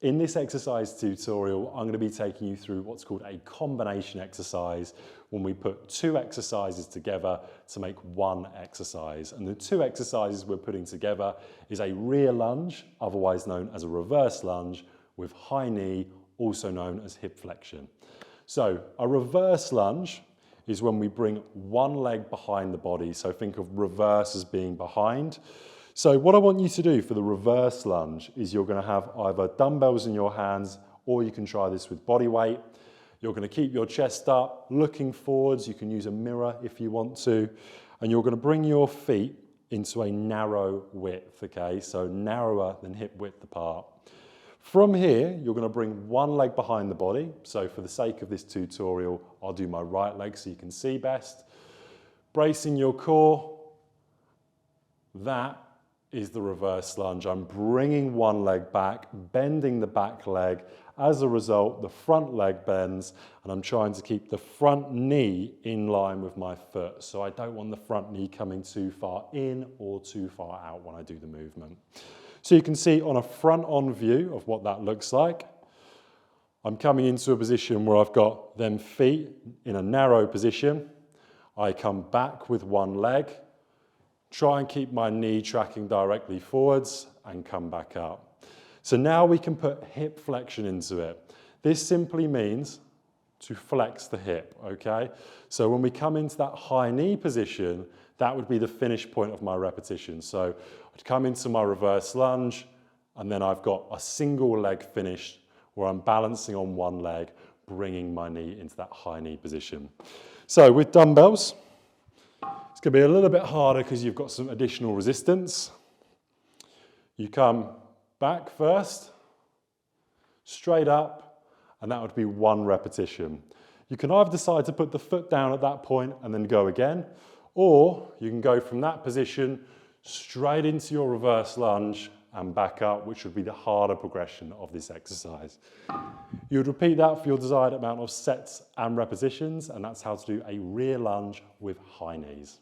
In this exercise tutorial, I'm going to be taking you through what's called a combination exercise, when we put two exercises together to make one exercise. And the two exercises we're putting together is a rear lunge, otherwise known as a reverse lunge, with high knee, also known as hip flexion. So a reverse lunge is when we bring one leg behind the body. So think of reverse as being behind. So what I want you to do for the reverse lunge is you're going to have either dumbbells in your hands, or you can try this with body weight. You're going to keep your chest up, looking forwards. You can use a mirror if you want to. And you're going to bring your feet into a narrow width, okay? So narrower than hip width apart. From here, you're going to bring one leg behind the body. So for the sake of this tutorial, I'll do my right leg so you can see best. Bracing your core. That is the reverse lunge. I'm bringing one leg back, bending the back leg. As a result, the front leg bends, and I'm trying to keep the front knee in line with my foot. So I don't want the front knee coming too far in or too far out when I do the movement. So you can see on a front-on view of what that looks like. I'm coming into a position where I've got them feet in a narrow position. I come back with one leg. Try and keep my knee tracking directly forwards and come back up. So now we can put hip flexion into it. This simply means to flex the hip, okay? So when we come into that high knee position, that would be the finish point of my repetition. So I'd come into my reverse lunge, and then I've got a single leg finish where I'm balancing on one leg, bringing my knee into that high knee position. So with dumbbells, it's going to be a little bit harder because you've got some additional resistance. You come back first, straight up, and that would be one repetition. You can either decide to put the foot down at that point and then go again, or you can go from that position straight into your reverse lunge and back up, which would be the harder progression of this exercise. You would repeat that for your desired amount of sets and repetitions, and that's how to do a rear lunge with high knees.